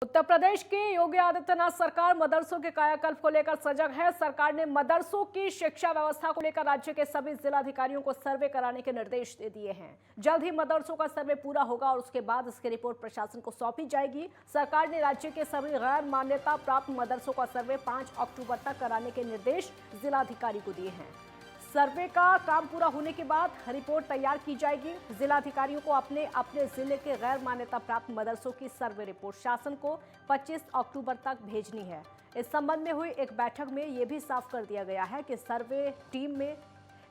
उत्तर प्रदेश की योगी आदित्यनाथ सरकार मदरसों के कायाकल्प को लेकर सजग है। सरकार ने मदरसों की शिक्षा व्यवस्था को लेकर राज्य के सभी जिलाधिकारियों को सर्वे कराने के निर्देश दे दिए हैं। जल्द ही मदरसों का सर्वे पूरा होगा और उसके बाद इसकी रिपोर्ट प्रशासन को सौंपी जाएगी। सरकार ने राज्य के सभी गैर मान्यता प्राप्त मदरसों का सर्वे 5 अक्टूबर तक कराने के निर्देश जिलाधिकारी को दिए हैं। सर्वे का काम पूरा होने के बाद रिपोर्ट तैयार की जाएगी। जिलाधिकारियों को अपने अपने जिले के गैर मान्यता प्राप्त मदरसों की सर्वे रिपोर्ट शासन को 25 अक्टूबर तक भेजनी है। इस संबंध में हुई एक बैठक में यह भी साफ कर दिया गया है कि सर्वे टीम में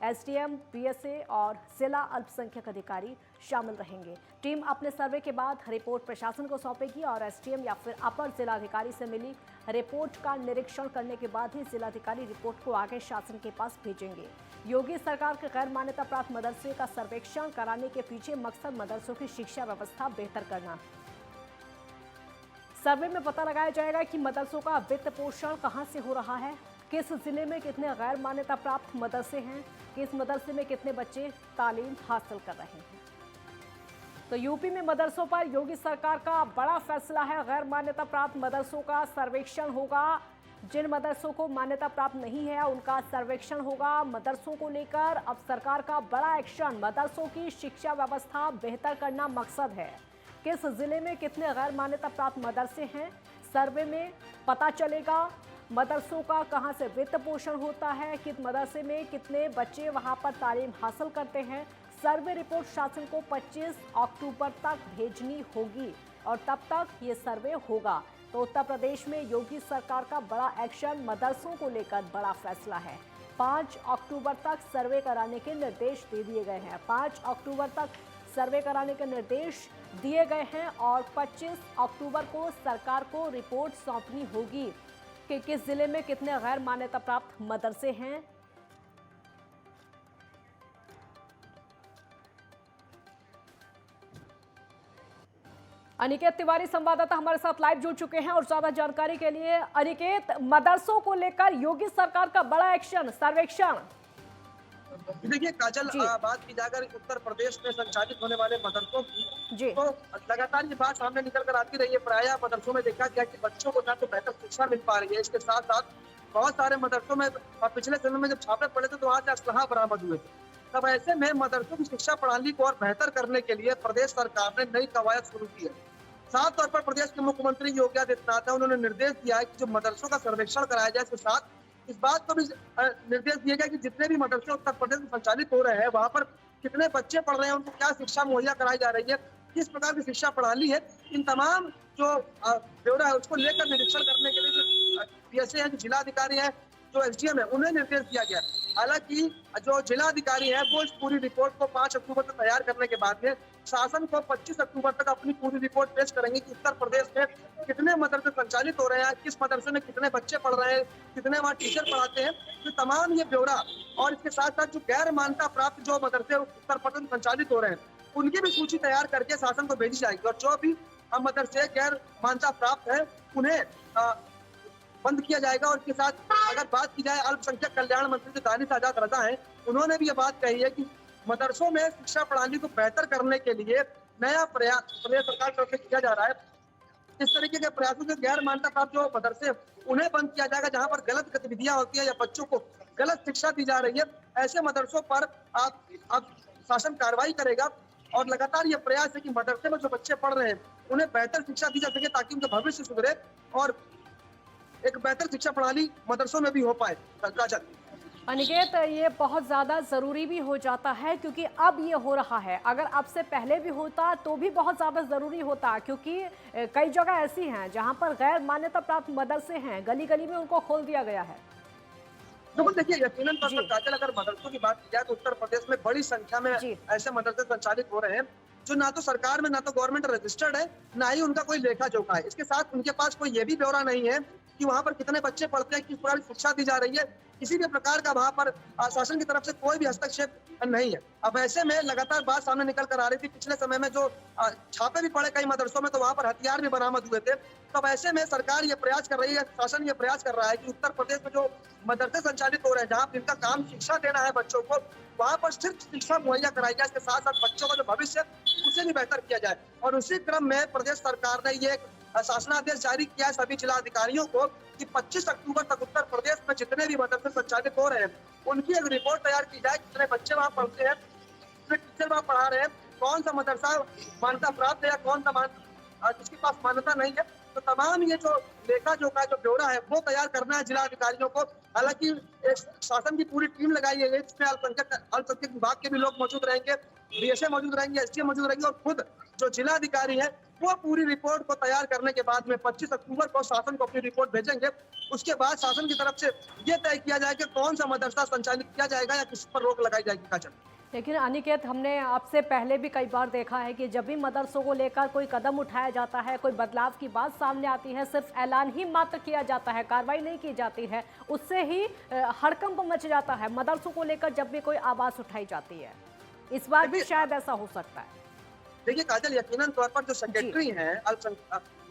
एसडीएम, पीएसए और जिला अल्पसंख्यक अधिकारी शामिल रहेंगे। टीम अपने सर्वे के बाद रिपोर्ट प्रशासन को सौंपेगी और एसडीएम या फिर अपर जिलाधिकारी से मिली रिपोर्ट का निरीक्षण करने के बाद ही जिलाधिकारी रिपोर्ट को आगे शासन के पास भेजेंगे। योगी सरकार के गैर मान्यता प्राप्त मदरसे का सर्वेक्षण कराने के पीछे मकसद मदरसों की शिक्षा व्यवस्था बेहतर करना। सर्वे में पता लगाया जाएगा कि मदरसों का वित्त पोषण कहां से हो रहा है, किस जिले में कितने गैर मान्यता प्राप्त मदरसे हैं, किस मदरसे में कितने बच्चे तालीम हासिल कर रहे हैं। तो यूपी में मदरसों पर योगी सरकार का बड़ा फैसला है। गैर मान्यता प्राप्त मदरसों का सर्वेक्षण होगा। जिन मदरसों को मान्यता प्राप्त नहीं है उनका सर्वेक्षण होगा। मदरसों को लेकर अब सरकार का बड़ा एक्शन। मदरसों की शिक्षा व्यवस्था बेहतर करना मकसद है। किस जिले में कितने गैर मान्यता प्राप्त मदरसे हैं, सर्वे में पता चलेगा। मदरसों का कहां से वित्त पोषण होता है, किस मदरसे में कितने बच्चे वहां पर तालीम हासिल करते हैं। सर्वे रिपोर्ट शासन को 25 अक्टूबर तक भेजनी होगी और तब तक ये सर्वे होगा। तो उत्तर प्रदेश में योगी सरकार का बड़ा एक्शन, मदरसों को लेकर बड़ा फैसला है। 5 अक्टूबर तक सर्वे कराने के निर्देश दे दिए गए हैं। 5 अक्टूबर तक सर्वे कराने के निर्देश दिए गए हैं और 25 अक्टूबर को सरकार को रिपोर्ट सौंपनी होगी कि किस जिले में कितने गैर मान्यता प्राप्त मदरसे हैं। अनिकेत तिवारी संवाददाता हमारे साथ लाइव जुड़ चुके हैं और ज्यादा जानकारी के लिए अनिकेत, मदरसों को लेकर योगी सरकार का बड़ा एक्शन, सर्वेक्षण। देखिए काजल, बात की जाकर उत्तर प्रदेश में संचालित होने वाले मदरसों की, तो लगातार ये बात सामने निकल कर आती रही है। प्रायः मदरसों में देखा गया कि बच्चों को ना तो बेहतर शिक्षा मिल पा रही है, इसके साथ साथ बहुत सारे मदरसों में पिछले समय में जब छापे पड़े थे तो वहाँ से असलहा बरामद हुए थे। तब ऐसे में मदरसों की शिक्षा प्रणाली को और बेहतर करने के लिए प्रदेश सरकार ने नई कवायद शुरू की है। साफ तौर पर प्रदेश के मुख्यमंत्री योगी आदित्यनाथ, उन्होंने निर्देश दिया है कि जो मदरसों का सर्वेक्षण कराया जाए, इसके साथ इस बात को भी निर्देश दिया गया कि जितने भी मदरसे उत्तर प्रदेश में संचालित हो रहे हैं वहां पर कितने बच्चे पढ़ रहे हैं, उनको क्या शिक्षा मुहैया कराई जा रही है, किस प्रकार की शिक्षा प्रणाली है, इन तमाम जो ब्यौरा है उसको लेकर निरीक्षण करने के लिए जो पीएसए है, जो जिलाधिकारी है, जो एसडीएम है, उन्हें निर्देश दिया गया। हालांकि जो जिलाधिकारी है वो इस पूरी रिपोर्ट को 5 अक्टूबर तक तैयार करने के बाद में शासन को 25 अक्टूबर तक अपनी पूरी रिपोर्ट पेश करेंगे कि उत्तर प्रदेश में कितने मदरसे संचालित हो रहे हैं, किस मदरसे में कितने बच्चे पढ़ रहे हैं, कितने वहाँ टीचर पढ़ाते हैं। तो तमाम ये ब्यौरा और इसके साथ साथ जो गैर मान्यता प्राप्त जो मदरसे उत्तर प्रदेश में संचालित हो रहे हैं उनकी भी सूची तैयार करके शासन को भेजी जाएगी और जो भी मदरसे गैर मान्यता प्राप्त है उन्हें बंद किया जाएगा। और इसके साथ अगर बात की जाए अल्पसंख्यक कल्याण मंत्री जो दानिश आजाद रजा हैं, उन्होंने भी ये बात कही है कि मदरसों में शिक्षा प्रणाली को बेहतर करने के लिए नया प्रयास प्रदेश सरकार की तरफ से किया जा रहा है। इस तरीके के प्रयासों से गैर मान्यता प्राप्त जो मदरसे उन्हें बंद किया जाएगा, जहां पर गलत गतिविधियां होती है या बच्चों को गलत शिक्षा दी जा रही है, ऐसे मदरसों पर अब शासन कार्रवाई करेगा। और लगातार ये प्रयास है कि मदरसे में जो बच्चे पढ़ रहे हैं उन्हें बेहतर शिक्षा दी जा सके ताकि उनका भविष्य सुधरे और एक बेहतर शिक्षा प्रणाली मदरसों में भी हो पाए। अनिकेत, ये बहुत ज़्यादा ज़रूरी भी हो जाता है क्योंकि अब ये हो रहा है। अगर अब से पहले भी होता तो भी बहुत ज़्यादा ज़रूरी होता, क्योंकि कई जगह ऐसी हैं जहां पर गैर मान्यता प्राप्त मदरसे हैं, गली गली में उनको खोल दिया गया है। बिल्कुल, देखिए यकीनन तौर पर काजल, अगर मदरसों की बात की जाए तो उत्तर प्रदेश में बड़ी संख्या में ऐसे मदरसे संचालित हो रहे हैं जो ना तो सरकार में, ना तो गवर्नमेंट रजिस्टर्ड है, ना ही उनका कोई लेखा जोखा है। इसके साथ उनके पास कोई ये भी ब्यौरा नहीं है कि वहां पर कितने बच्चे पढ़ते हैं, किस प्रकार की शिक्षा दी जा रही है। किसी भी प्रकार का वहां पर शासन की तरफ से कोई भी हस्तक्षेप नहीं है। अब ऐसे में लगातार बात सामने निकल कर आ रही थी, पिछले समय में जो छापे भी पड़े कई मदरसों में तो वहां पर हथियार भी बरामद हुए थे। तब ऐसे में सरकार ये प्रयास कर रही है, शासन ये प्रयास कर रहा है कि उत्तर प्रदेश में जो मदरसे संचालित हो रहे हैं, जहाँ जिनका काम शिक्षा देना है बच्चों को, वहां पर सिर्फ शिक्षा मुहैया कराई जाए, इसके साथ साथ बच्चों का जो भविष्य उसे भी बेहतर किया जाए। और उसी क्रम में प्रदेश सरकार ने ये शासनादेश जारी किया है सभी जिलाधिकारियों को कि 25 अक्टूबर तक उत्तर प्रदेश में जितने भी मदरसे संचालित हो रहे हैं उनकी एक रिपोर्ट तैयार की जाए, कितने बच्चे वहाँ पढ़ते हैं, कितने टीचर वहाँ पढ़ा रहे हैं, कौन सा मदरसा मान्यता प्राप्त है या कौन सा जिसके पास मान्यता नहीं है। तो तमाम ये जो लेखा जोखा जो ब्यौरा है वो तैयार करना है जिला अधिकारियों को। हालांकि शासन की पूरी टीम लगाई है, इसमें अल्पसंख्यक विभाग के भी लोग मौजूद रहेंगे, बीएसए मौजूद रहेंगे, एसडीएम मौजूद रहेंगे और खुद जो जिला अधिकारी है वो पूरी रिपोर्ट को तैयार करने के बाद में 25 अक्टूबर को शासन को अपनी रिपोर्ट भेजेंगे। उसके बाद शासन की तरफ से ये तय किया जाए कि कौन सा मदरसा संचालित किया जाएगा या किस पर रोक लगाई जाएगी। काजल, लेकिन अनिकेत, हमने आपसे पहले भी कई बार देखा है कि जब भी मदरसों को लेकर कोई कदम उठाया जाता है, कोई बदलाव की बात सामने आती है, सिर्फ ऐलान ही मात्र किया जाता है, कार्रवाई नहीं की जाती है, उससे ही हड़कंप मच जाता है मदरसों को लेकर जब भी कोई आवाज उठाई जाती है। इस बार भी शायद ऐसा हो सकता है। देखिए काजल, यकीनन तौर पर जो सेक्रेटरी हैं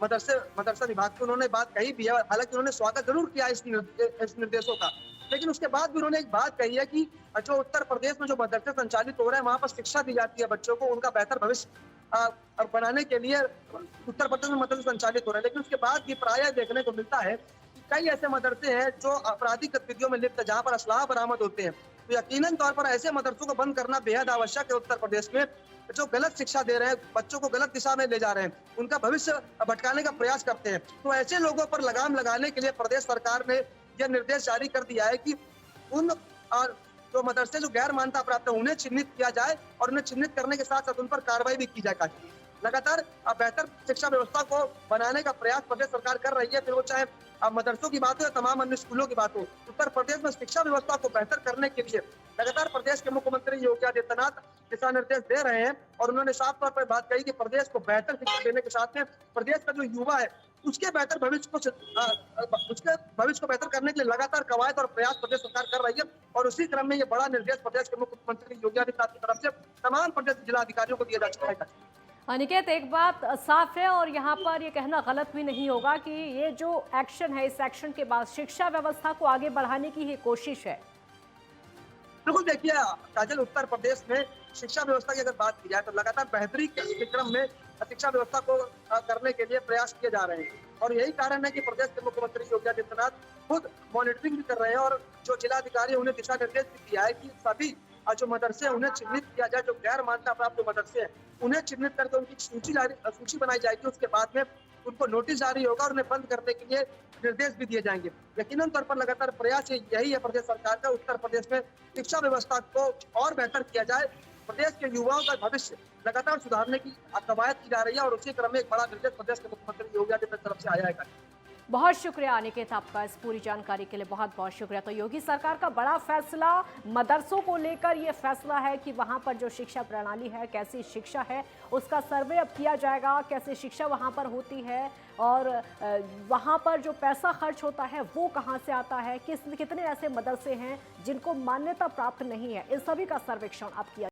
मदरसा विभाग के, उन्होंने बात कही भी है। हालांकि उन्होंने स्वागत जरूर किया इस निर्देशों का, लेकिन उसके बाद भी उन्होंने एक बात कही है कि जो उत्तर प्रदेश में जो मदरसे संचालित हो रहे हैं वहां पर शिक्षा दी जाती है बच्चों को, उनका बेहतर भविष्य बनाने के लिए उत्तर प्रदेश में मदरसे संचालित हो रहे हैं। लेकिन उसके बाद भी प्रायः देखने को मिलता है कि कई ऐसे मदरसे हैं जो आपराधिक गतिविधियों में लिप्त है, जहाँ पर असलाह बरामद होते हैं। तो यकीनन तौर पर ऐसे मदरसों को बंद करना बेहद आवश्यक है। उत्तर प्रदेश में जो गलत शिक्षा दे रहे हैं, बच्चों को गलत दिशा में ले जा रहे हैं, उनका भविष्य भटकाने का प्रयास करते हैं, तो ऐसे लोगों पर लगाम लगाने के लिए प्रदेश सरकार ने यह निर्देश जारी कर दिया है कि उन जो मदरसे जो गैर मान्यता प्राप्त है उन्हें चिन्हित किया जाए और उन्हें चिन्हित करने के साथ साथ उन पर कार्रवाई भी की जाए। लगातार बेहतर शिक्षा व्यवस्था को बनाने का प्रयास प्रदेश सरकार कर रही है, फिर वो चाहे मदरसों की बात हो या तमाम अन्य स्कूलों की बात हो। उत्तर प्रदेश में शिक्षा व्यवस्था को बेहतर करने के लिए लगातार प्रदेश के मुख्यमंत्री योगी आदित्यनाथ दिशा निर्देश दे रहे हैं और उन्होंने साफ तौर पर बात कही कि प्रदेश को बेहतर शिक्षा देने के साथ में प्रदेश का जो युवा है उसके भविष्य को बेहतर करने के लिए लगातार कवायद और प्रयास प्रदेश सरकार कर रही है। और उसी क्रम में ये बड़ा निर्देश प्रदेश के मुख्यमंत्री योगी आदित्यनाथ की तरफ से तमाम प्रदेश जिला अधिकारियों को दिया जा चुका है। अनिकेत, एक बात साफ है और यहाँ पर ये कहना गलत भी नहीं होगा कि ये जो एक्शन है, इस एक्शन के बाद शिक्षा व्यवस्था को आगे बढ़ाने की ही कोशिश है। बिल्कुल, देखिए काजल, उत्तर प्रदेश में शिक्षा व्यवस्था की अगर बात की जाए तो लगातार बेहतरी के क्रम में शिक्षा व्यवस्था को करने के लिए प्रयास किए जा रहे हैं और यही कारण है कि प्रदेश के मुख्यमंत्री योगी आदित्यनाथ खुद मॉनिटरिंग भी कर रहे हैं और जो जिलाधिकारी उन्हें दिशा निर्देश भी दिया है कि सभी जो मदरसे उन्हें चिन्हित किया जाए, जो गैर मान्यता प्राप्त मदरसे हैं उन्हें चिन्हित करके उनकी सूची बनाई जाएगी। उसके बाद में उनको नोटिस जारी होगा और उन्हें बंद करने के लिए निर्देश भी दिए जाएंगे। यकीनन तौर पर लगातार प्रयास यही है प्रदेश सरकार का, उत्तर प्रदेश में शिक्षा व्यवस्था को और बेहतर किया जाए, प्रदेश के युवाओं का भविष्य लगातार सुधारने की कवायद की जा रही है और उसी क्रम में एक बड़ा निर्देश प्रदेश के मुख्यमंत्री योगी आदित्यनाथ की तरफ से आया है। बहुत शुक्रिया अनिकेत, आपका इस पूरी जानकारी के लिए बहुत बहुत शुक्रिया। तो योगी सरकार का बड़ा फैसला मदरसों को लेकर ये फैसला है कि वहाँ पर जो शिक्षा प्रणाली है, कैसी शिक्षा है, उसका सर्वे अब किया जाएगा, कैसी शिक्षा वहाँ पर होती है और वहाँ पर जो पैसा खर्च होता है वो कहाँ से आता है, कितने ऐसे मदरसे हैं जिनको मान्यता प्राप्त नहीं है, इन सभी का सर्वेक्षण अब किया